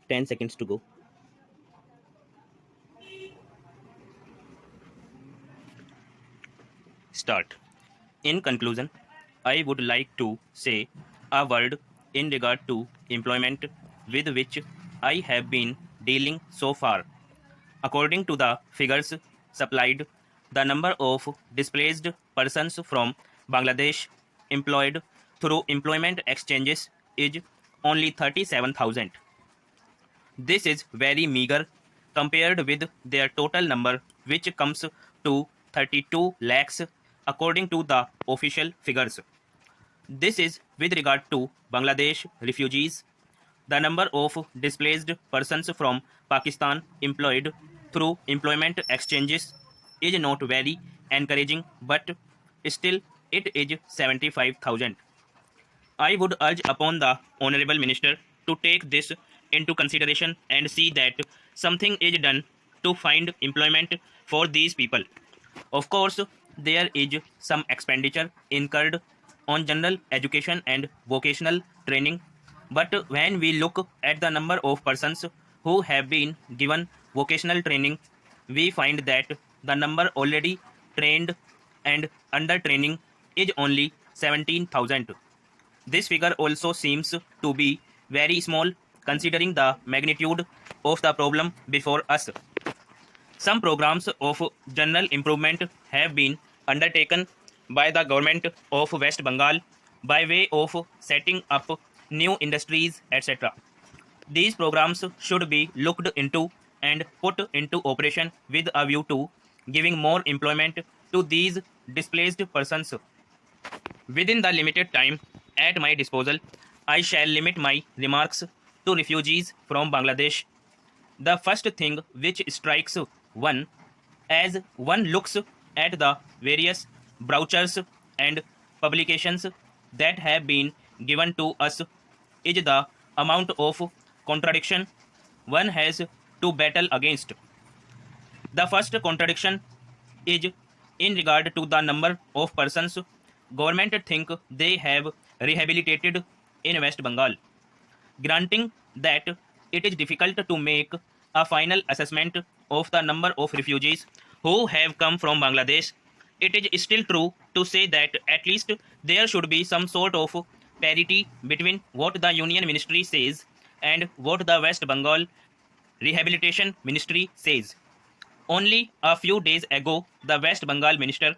10 seconds to go. Start. In conclusion, I would like to say a word in regard to employment with which I have been dealing so far. According to the figures supplied, the number of displaced persons from Bangladesh employed through employment exchanges is only 37,000. This is very meager compared with their total number, which comes to 32 lakhs according to the official figures. This is with regard to Bangladesh refugees. The number of displaced persons from Pakistan employed through employment exchanges is not very encouraging, but still it is 75,000. I would urge upon the Honorable Minister to take this into consideration and see that something is done to find employment for these people. Of course, there is some expenditure incurred on general education and vocational training, but when we look at the number of persons who have been given vocational training, we find that the number already trained and under training is only 17,000. This figure also seems to be very small considering the magnitude of the problem before us. Some programs of general improvement have been undertaken by the government of West Bengal by way of setting up new industries, etc. These programs should be looked into and put into operation with a view to giving more employment to these displaced persons. Within the limited time at my disposal, I shall limit my remarks to refugees from Bangladesh. The first thing which strikes one as one looks at the various brochures and publications that have been given to us is the amount of contradiction one has to battle against. The first contradiction is in regard to the number of persons government think they have rehabilitated in West Bengal. Granting that it is difficult to make a final assessment of the number of refugees who have come from Bangladesh, it is still true to say that at least there should be some sort of parity between what the Union Ministry says and what the West Bengal Rehabilitation Ministry says. Only a few days ago, the West Bengal Minister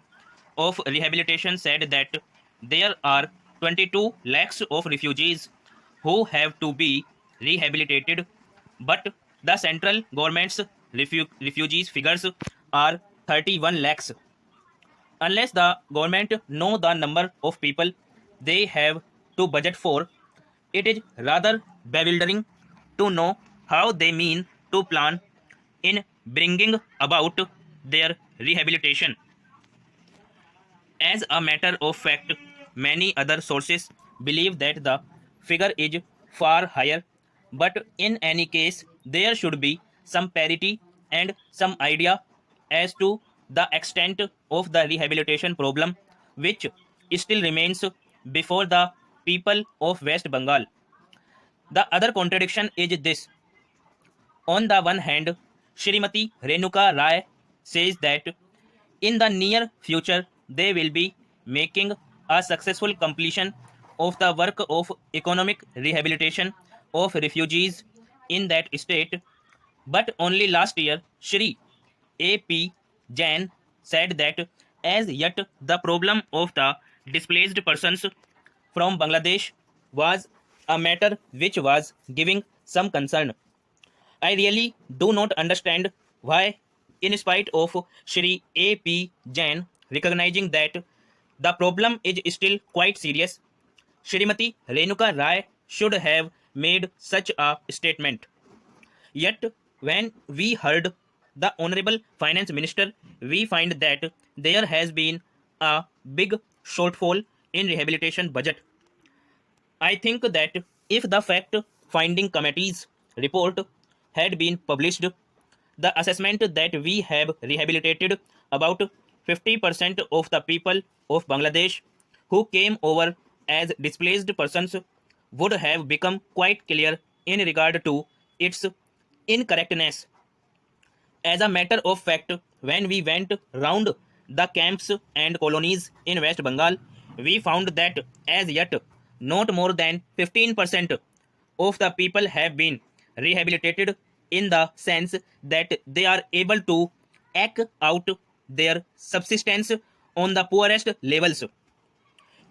of Rehabilitation said that there are 22 lakhs of refugees who have to be rehabilitated, but the central government's refugees figures are 31 lakhs. Unless the government know the number of people they have to budget for, it is rather bewildering to know how they mean to plan in bringing about their rehabilitation. As a matter of fact, many other sources believe that the figure is far higher, but in any case, there should be some parity and some idea as to the extent of the rehabilitation problem which still remains before the people of West Bengal. The other contradiction is this. On the one hand, Shrimati Renuka Rai says that in the near future they will be making a successful completion of the work of economic rehabilitation of refugees in that state. But only last year, Shri A.P. Jain said that as yet the problem of the displaced persons from Bangladesh was a matter which was giving some concern. I really do not understand why, in spite of Shri A.P. Jain recognizing that the problem is still quite serious, Shrimati Renuka Rai should have made such a statement. Yet, when we heard the Honorable Finance Minister, we find that there has been a big shortfall in rehabilitation budget. I think that if the fact finding committee's report had been published, the assessment that we have rehabilitated about 50% of the people of Bangladesh who came over as displaced persons would have become quite clear in regard to its incorrectness. As a matter of fact, when we went round the camps and colonies in West Bengal, we found that as yet not more than 15% of the people have been rehabilitated in the sense that they are able to eke out their subsistence on the poorest levels.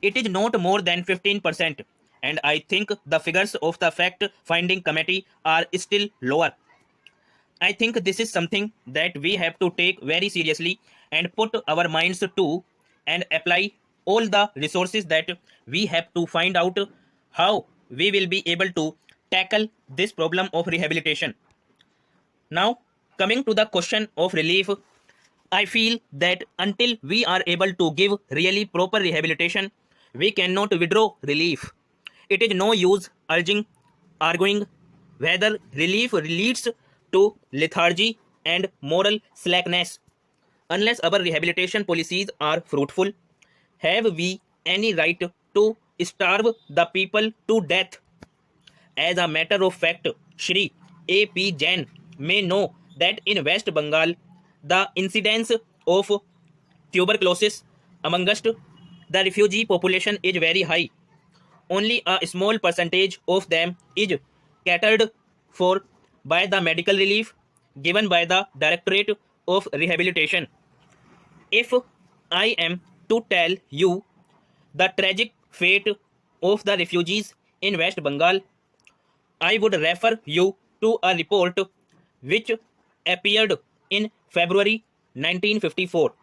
It is not more than 15%, and I think the figures of the fact finding committee are still lower. I think this is something that we have to take very seriously and put our minds to and apply all the resources that we have to find out how we will be able to tackle this problem of rehabilitation. Now, coming to the question of relief, I feel that until we are able to give really proper rehabilitation, we cannot withdraw relief. It is no use arguing whether relief leads to lethargy and moral slackness. Unless our rehabilitation policies are fruitful, have we any right to starve the people to death? As a matter of fact, Shri A.P. Jain may know that in West Bengal, the incidence of tuberculosis amongst the refugee population is very high. Only a small percentage of them is catered for by the medical relief given by the Directorate of Rehabilitation. If I am to tell you the tragic fate of the refugees in West Bengal, I would refer you to a report which appeared in February 1954